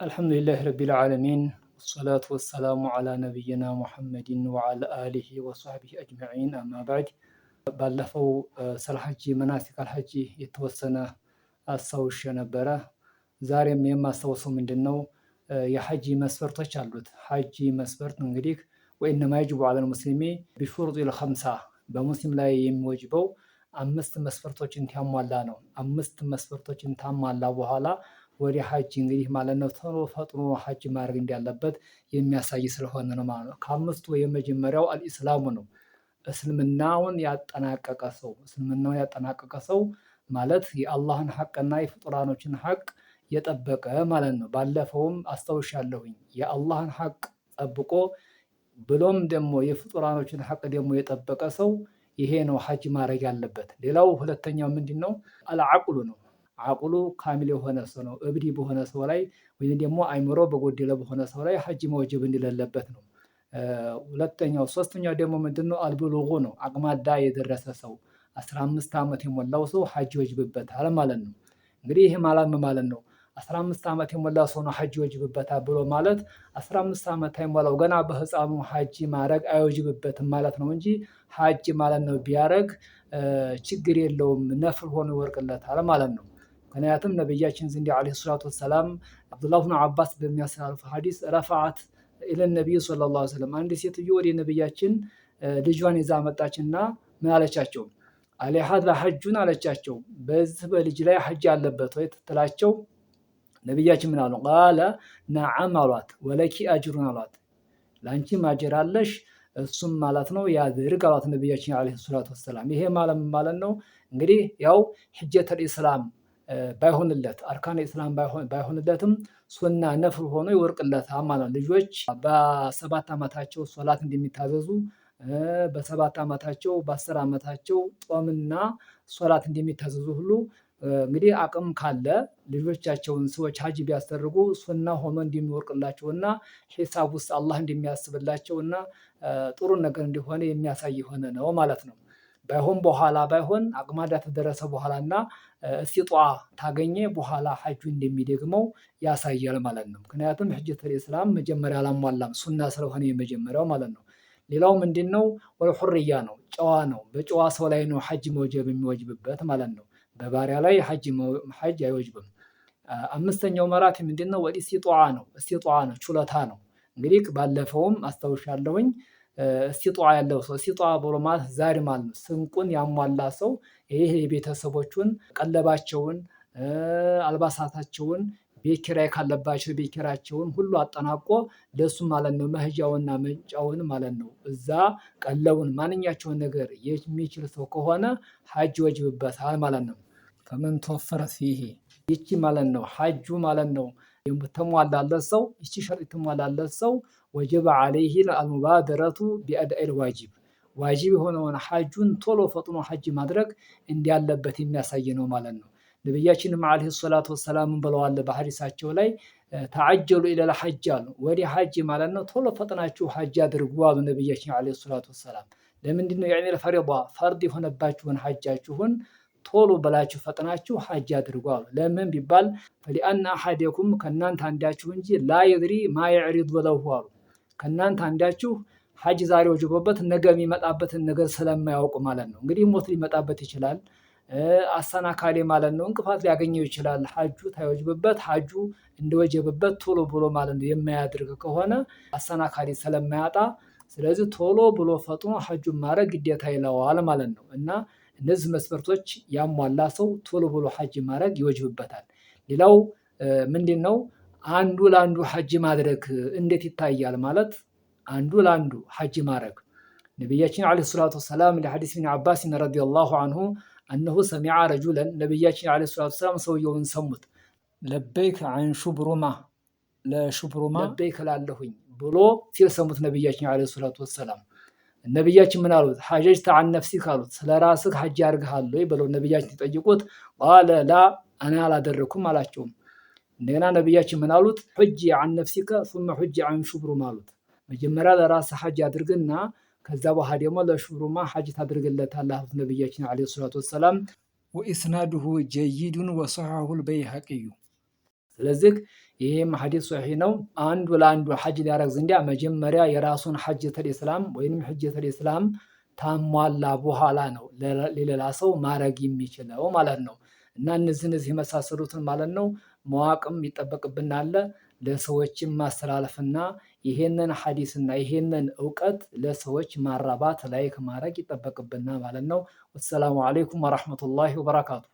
አልሐምዱሊላህ ረቢል ዓለሚን ወሰላቱ ወሰላሙ ዓላ ነቢይና ሙሐመድን ወዓላ አሊሂ ወሰሕቢሂ አጅመዒን አማ ባዕድ። ባለፈው ስለ ሐጂ መናሲክ አልሐጂ የተወሰነ አስታውሼ ነበረ። ዛሬም የማስታውሰው ምንድን ነው? የሐጂ መስፈርቶች አሉት። ሐጂ መስፈርት እንግዲህ ወኢነማ የጅቡ ዐለል ሙስሊሚ ቢሹሩጢል ኸምሳ፣ በሙስሊም ላይ የሚወጅበው 5 መስፈርቶችን ታሟላ ነው። 5 መስፈርቶችን ታሟላ በኋላ ወደ ሐጅ እንግዲህ ማለት ነው ቶሎ ፈጥኖ ሐጅ ማድረግ እንዳለበት የሚያሳይ ስለሆነ ነው ማለት ነው። ከአምስቱ የመጀመሪያው አልኢስላሙ ነው። እስልምናውን ያጠናቀቀ ሰው ማለት የአላህን ሐቅና የፍጡራኖችን ሐቅ የጠበቀ ማለት ነው። ባለፈውም አስታውሻለሁኝ። የአላህን ሐቅ ጠብቆ ብሎም ደግሞ የፍጡራኖችን ሐቅ ደግሞ የጠበቀ ሰው ይሄ ነው ሐጅ ማድረግ ያለበት። ሌላው ሁለተኛው ምንድነው? አልዓቅሉ ነው። አቅሉ ካሚል የሆነ ሰው ነው። እብዲ በሆነ ሰው ላይ ወይም ደግሞ አይምሮ በጎደለ በሆነ ሰው ላይ ሐጅ መወጀብ እንደሌለበት ነው። ሶስተኛው ደግሞ ምንድነው? አልብሉጉ ነው። አቅማዳ የደረሰ ሰው 15 ዓመት የሞላው ሰው ሐጅ ይወጅብበታል ማለት ነው። እንግዲህ ይሄ ማለት ነው 15 ዓመት የሞላው ሰው ነው ሐጅ ይወጅብበታል ብሎ ማለት 15 ዓመት አይሞላው ገና በህፃኑ ሐጅ ማድረግ አይወጅብበትም ማለት ነው እንጂ ሐጅ ማለት ነው ቢያረግ ችግር የለውም፣ ነፍል ሆኖ ይወርቅለታል ማለት ነው። ምክንያቱም ነቢያችን ዘንድ ዓለይሂ ሰላቱ ወሰላም አብዱላህ ብን አባስ በሚያስተላልፉ ሐዲስ ረፈዓት ኢለን ነቢይ ሰለላሁ ዐለይሂ ወሰለም፣ አንድ ሴትዮ ወደ ነቢያችን ልጇን ይዛ መጣችና ምን አለቻቸው? አለይሃዛ ሐጁን አለቻቸው። በዚህ በልጅ ላይ ሐጅ አለበት ወይ ትላቸው? ነቢያችን ምን አሉ? ቃለ ነዓም አሏት። ወለኪ አጅሩን አሏት። ለአንቺም አጅር አለሽ፣ እሱም ማለት ነው ያድርግ አሏት ነቢያችን ዓለይሂ ሰላቱ ወሰላም። ይሄ ማለት ነው እንግዲህ ያው ሐጀተል ኢስላም ባይሆንለት አርካን ኢስላም ባይሆንለትም ሱና ነፍል ሆኖ ይወርቅለታል ማለት ነው። ልጆች በ7 ዓመታቸው ሶላት እንደሚታዘዙ፣ በ7 ዓመታቸው በ10 ዓመታቸው ጾምና ሶላት እንደሚታዘዙ ሁሉ እንግዲህ አቅም ካለ ልጆቻቸውን ሰዎች ሐጅ ቢያስደርጉ ሱና ሆኖ እንደሚወርቅላቸውና ሂሳብ ውስጥ አላህ እንደሚያስብላቸውና ጥሩ ነገር እንደሆነ የሚያሳይ የሆነ ነው ማለት ነው። ባይሆን አቅማዳ ተደረሰ በኋላና እስቲጧ ታገኘ በኋላ ሐጁን እንደሚደግመው ያሳያል ማለት ነው። ምክንያቱም ሐጀተል ኢስላም መጀመሪያ አላሟላም፣ ሱና ስለሆነ የመጀመሪያው ማለት ነው። ሌላው ምንድነው? ወልሑርያ ነው። ጨዋ ነው። በጨዋ ሰው ላይ ነው ሐጅ መወጀብ የሚወጅብበት ማለት ነው። በባሪያ ላይ ሐጅ አይወጅብም። 5ኛው መራት ምንድነው? ወልኢስቲጧዓ ነው። እስቲጧዓ ነው፣ ችሎታ ነው። እንግዲህ ባለፈውም አስታውሻለሁኝ። እስቲጧዓ ያለው ሰው እስቲጧዓ ብሎ ማለት ዛሬ ማለት ነው ስንቁን ያሟላ ሰው ይሄ የቤተሰቦቹን ቀለባቸውን፣ አልባሳታቸውን፣ ቤት ኪራይ ካለባቸው ቤት ኪራያቸውን ሁሉ አጠናቆ ለሱ ማለት ነው መሄጃውና መንጫውን ማለት ነው እዛ ቀለቡን ማንኛቸውን ነገር የሚችል ሰው ከሆነ ሐጅ ይወጅብበታል ማለት ነው። ፈመን ተወፈረ ፊሂ ይቺ ማለት ነው ሐጁ ማለት ነው ተሟላለት ሰው፣ ይቺ ሸርጥ ተሟላለት ሰው ወጀበ ዐለይሂ አልሙባደረቱ ቢአዳኢል ዋጅብ የሆነውን ሐጁን ቶሎ ፈጥኖ ሐጅ ማድረግ እንዳለበት የሚያሳይ ነው ማለት ነው። ነቢያችንም ዓለይሂ ሰላቱ ወሰላም ብለዋል በሐዲሳቸው ላይ ተዐጀሉ ኢለል ሐጅ አሉ። ወደ ሐጅ ማለት ነው ቶሎ ፈጥናችሁ ሐጅ አድርጉ አሉ ነቢያችን ዓለይሂ ሰላቱ ወሰላም። ለምንድነው? ያኔ ለፈሪዳ ፈርድ የሆነባችሁን ሐጃችሁን ቶሎ በላችሁ ፈጥናችሁ ሐጅ አድርጉ አሉ። ለምን ቢባል ፈሊአነ አሐደኩም ከእናንተ አንዳችሁ እንጂ ላ የድሪ ማ የዕሪዱ ለሁ አሉ። ከእናንተ አንዳችሁ ሐጅ ዛሬ ወጅቦበት ነገ የሚመጣበትን ነገር ስለማያውቅ ማለት ነው። እንግዲህ ሞት ሊመጣበት ይችላል። አሰናካሌ ማለት ነው እንቅፋት ሊያገኘው ይችላል። ሐጁ ታይወጅብበት ሐጁ እንደወጀበበት ቶሎ ብሎ ማለት ነው የማያደርግ ከሆነ አሰናካሌ ስለማያጣ፣ ስለዚህ ቶሎ ብሎ ፈጥኖ ሐጁን ማድረግ ግዴታ ይለዋል ማለት ነው። እና እነዚህ መስፈርቶች ያሟላ ሰው ቶሎ ብሎ ሐጅ ማድረግ ይወጅብበታል። ሌላው ምንድነው? አንዱ ለአንዱ ሐጅ ማድረግ እንዴት ይታያል ማለት አንዱ ለአንዱ ሐጅ ማድረግ ነቢያችን ዓለይሂ ሰላቱ ወሰላም ለሐዲስ ኢብኑ አባስ ረዲየላሁ ዐንሁ አነሁ ሰሚዐ ረጁለን ነቢያችን ዓለይሂ ሰላቱ ወሰላም ሰውየውን ሰሙት። ለበይክ ዐን ሹብሩማ ለሹብሩማ ለበይክ እላለሁኝ ብሎ ሲል ሰሙት ነቢያችን ዓለይሂ ሰላቱ ወሰላም። ነቢያችን ምን አሉት? ሐጀጅተ ዐን ነፍሲክ አሉት። ስለ ራስህ ሐጅ አድርገሃል ወይ ብለው ነቢያችን ሲጠይቁት ቃለ ላ እኔ አላደረኩም አላቸውም። እንደገና ነቢያችን ምን አሉት? ሑጂ ዐን ነፍሲከ ሱመ ሑጂ ዐን ሹብሩማ አሉት። መጀመሪያ ለራስህ ሐጅ አድርግና ከዛ በኋላ ደግሞ ለሹብሩማ ሐጅ ታድርግለታለህ አሉት ነቢያችን ዓለይሂ ሰላቱ ወሰላም። ወኢስናዱሁ ጀይዱን ወሰሐሁል በይሀቂዩ ስለዚህ ይህም ሐዲስ ሶሒህ ነው። አንዱ ለአንዱ ሐጅ ሊያደርግ ዘንዲያ መጀመሪያ የራሱን ሐጀተል ኢስላም ወይም ሐጀተል ኢስላም ታሟላ በኋላ ነው ለሌላ ሰው ማድረግ የሚችለው ማለት ነው። እና እነዚህ የመሳሰሉትን ማለት ነው መዋቅም ይጠበቅብናል። ለሰዎችም ማስተላለፍና ይሄንን ሐዲስና ይሄንን እውቀት ለሰዎች ማራባት ላይክ ማድረግ ይጠበቅብናል ማለት ነው። ወሰላሙ አለይኩም ወራህመቱላሂ ወበረካቱ።